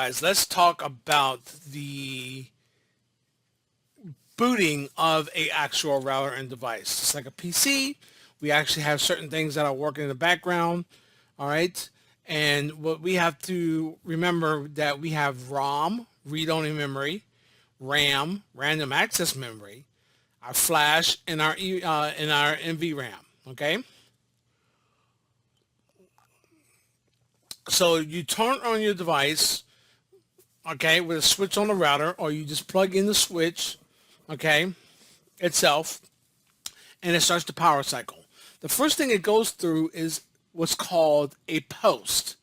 guys, let's talk about the booting of a actual router and device. Just like a PC, we actually have certain things that are working in the background, all right? And what we have to remember that we have ROM, read-only memory, RAM, random access memory, our flash, and our NVRAM, okay? So you turn on your device, okay, with a switch on the router, or you just plug in the switch, okay, itself, and it starts the power cycle. The first thing it goes through is what's called a post.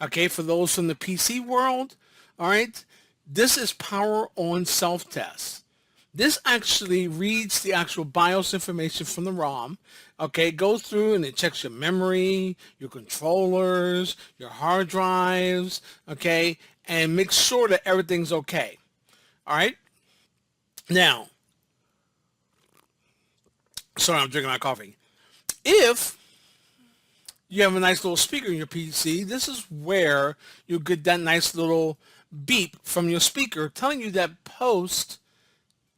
Okay, for those from the PC world, all right, this is power on self-test. This actually reads the actual BIOS information from the ROM. Okay, it goes through and it checks your memory, your controllers, your hard drives, okay, and makes sure that everything's okay. All right. Now, sorry, I'm drinking my coffee. If you have a nice little speaker in your PC, this is where you get that nice little beep from your speaker telling you that post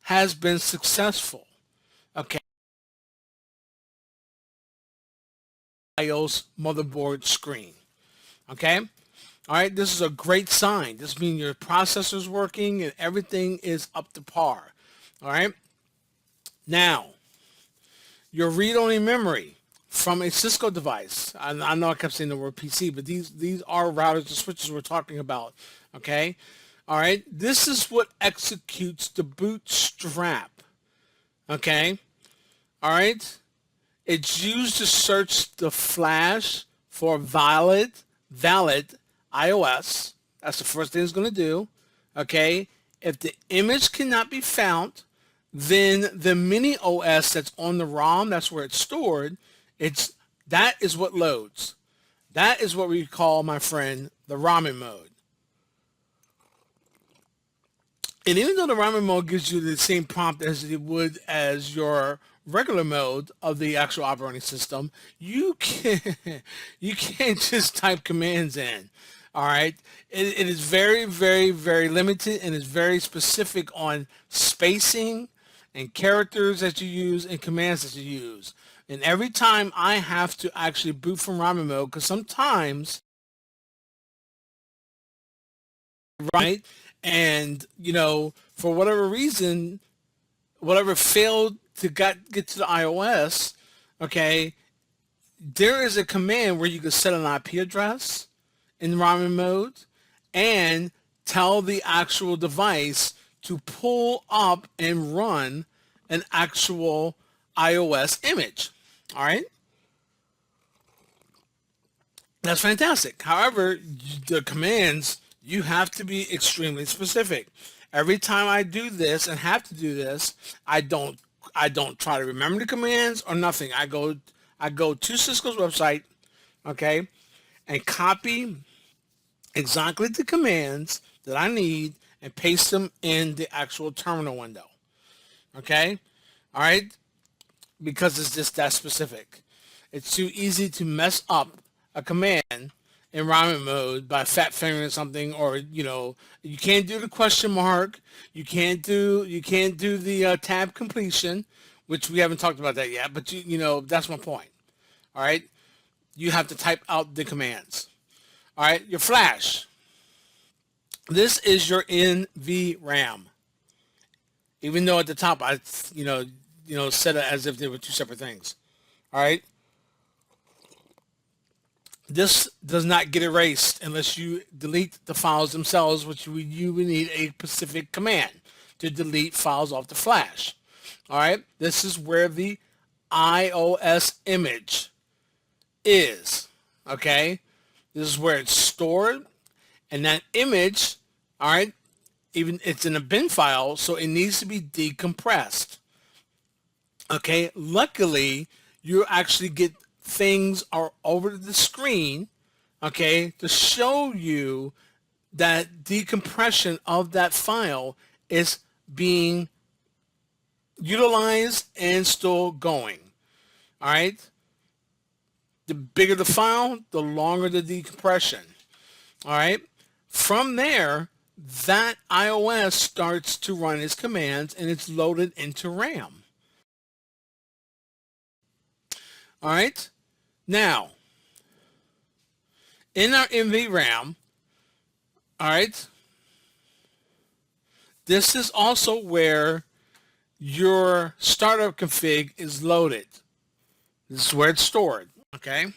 has been successful. Okay. BIOS motherboard screen. Okay. All right. This is a great sign. This means your processor's working and everything is up to par. All right. Now, your read-only memory from a Cisco device. I know I kept saying the word PC, but these are routers and switches we're talking about. Okay. All right. This is what executes the bootstrap. Okay. All right. It's used to search the flash for valid iOS. That's the first thing it's going to do. Okay. If the image cannot be found, then the mini OS that's on the ROM, that's where it's stored, that is what loads. That is what we call, my friend, the ramen mode. And even though the ramen mode gives you the same prompt as it would as your regular mode of the actual operating system, you can't just type commands in. All right. It is very, very, very limited and is very specific on spacing and characters that you use and commands that you use. And every time I have to actually boot from ramen mode, because sometimes, right, and for whatever reason, whatever failed to get to the iOS, okay, there is a command where you can set an IP address in ramen mode and tell the actual device to pull up and run an actual iOS image. All right. That's fantastic. However, the commands, you have to be extremely specific. Every time I do this and have to do this, I don't try to remember the commands or nothing. I go to Cisco's website, okay, and copy exactly the commands that I need and paste them in the actual terminal window. Okay? All right? Because it's just that specific. It's too easy to mess up a command in ramen mode by fat fingering something, or you can't do the question mark. You can't do the tab completion, which we haven't talked about that yet. But that's my point. All right? You have to type out the commands. All right? Your flash. This is your NVRAM. Even though at the top I said it as if they were two separate things. All right. This does not get erased unless you delete the files themselves, which you would need a specific command to delete files off the flash. All right. This is where the iOS image is. Okay. This is where it's stored, and that image, all right, even it's in a bin file, so it needs to be decompressed. Okay, luckily you actually get things are over the screen, okay, to show you that decompression of that file is being utilized and still going. All right, the bigger the file, the longer the decompression. All right. From there, that iOS starts to run its commands and it's loaded into RAM. All right. Now, in our NVRAM, all right, this is also where your startup config is loaded. This is where it's stored. Okay.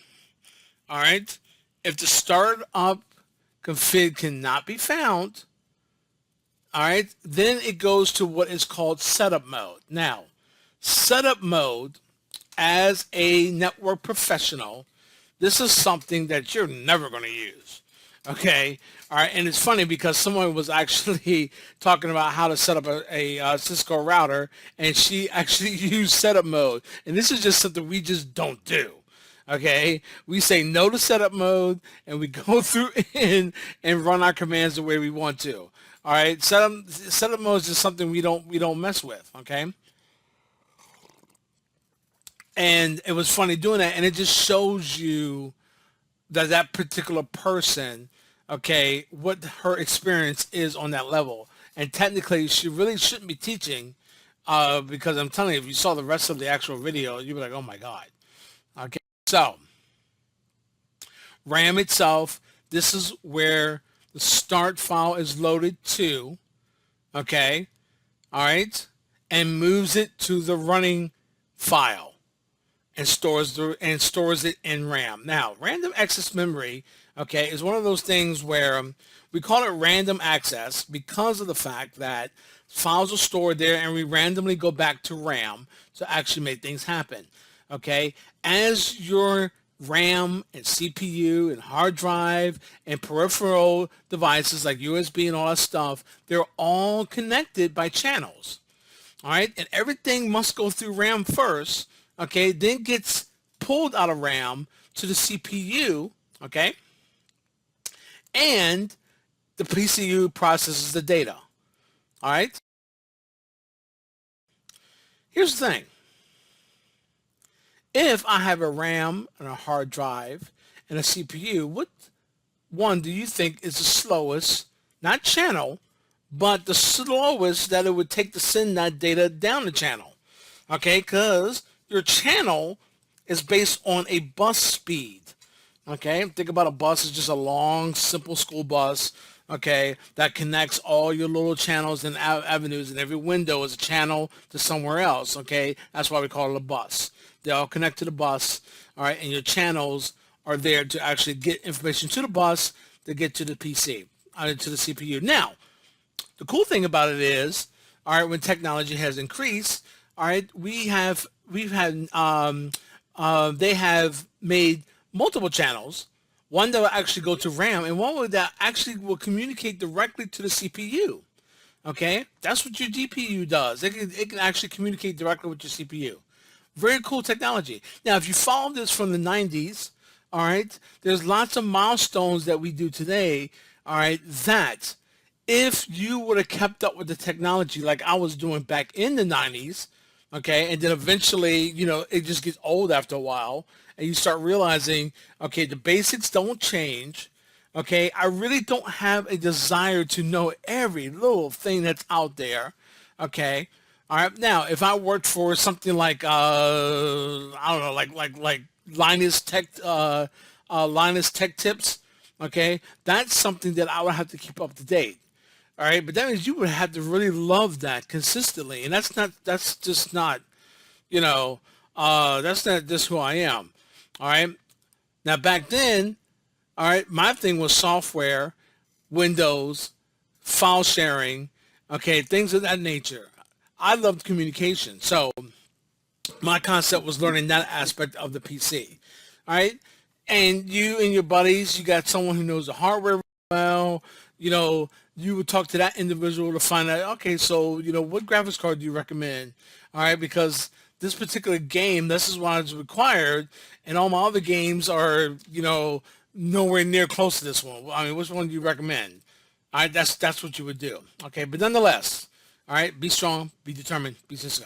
All right. If the startup config cannot be found, all right, then it goes to what is called setup mode. Now, setup mode, as a network professional, this is something that you're never going to use. Okay. All right. And it's funny because someone was actually talking about how to set up a Cisco router, and she actually used setup mode. And this is just something we just don't do. Okay. We say no to setup mode, and we go through in and run our commands the way we want to. All right. Setup mode is just something we don't mess with. Okay. And it was funny doing that, and it just shows you that particular person, okay, what her experience is on that level. And technically, she really shouldn't be teaching, because I'm telling you, if you saw the rest of the actual video, you'd be like, oh my God. Okay, so RAM itself, this is where the start file is loaded to, okay, all right, and moves it to the running file and stores it in RAM. Now, random access memory, okay, is one of those things where we call it random access because of the fact that files are stored there and we randomly go back to RAM to actually make things happen. Okay, as your RAM and CPU and hard drive and peripheral devices like USB and all that stuff, they're all connected by channels. All right, and everything must go through RAM first, okay, then gets pulled out of RAM to the CPU, okay, and the PCU processes the data. All right, here's the thing. If I have a RAM and a hard drive and a CPU, what one do you think is the slowest, not channel, but the slowest that it would take to send that data down the channel? Okay, because your channel is based on a bus speed. Okay, think about a bus as just a long, simple school bus, okay, that connects all your little channels and avenues, and every window is a channel to somewhere else. Okay, that's why we call it a bus. They all connect to the bus, all right, and your channels are there to actually get information to the bus to get to the PC, to the CPU. Now, the cool thing about it is, all right, when technology has increased, all right, we've had they have made multiple channels, one that will actually go to RAM and one that actually will communicate directly to the CPU. Okay, that's what your GPU does. It can actually communicate directly with your CPU. Very cool technology. Now, if you follow this from the 90s, all right, there's lots of milestones that we do today, all right, that if you would have kept up with the technology like I was doing back in the 90s, okay, and then eventually, it just gets old after a while, and you start realizing, okay, the basics don't change, okay, I really don't have a desire to know every little thing that's out there, okay, all right, now, if I worked for something like, I don't know, like Linus Tech Tips, okay, that's something that I would have to keep up to date. All right, but that means you would have to really love that consistently, and that's just not, that's not just who I am. All right, now back then, all right, my thing was software, Windows, file sharing, okay, things of that nature. I loved communication, so my concept was learning that aspect of the PC. All right, and you and your buddies, you got someone who knows the hardware well. You would talk to that individual to find out, okay, so, what graphics card do you recommend? All right, because this particular game, this is what is required, and all my other games are, nowhere near close to this one. I mean, which one do you recommend? All right, that's what you would do. Okay, but nonetheless, all right, be strong, be determined, be Cisco.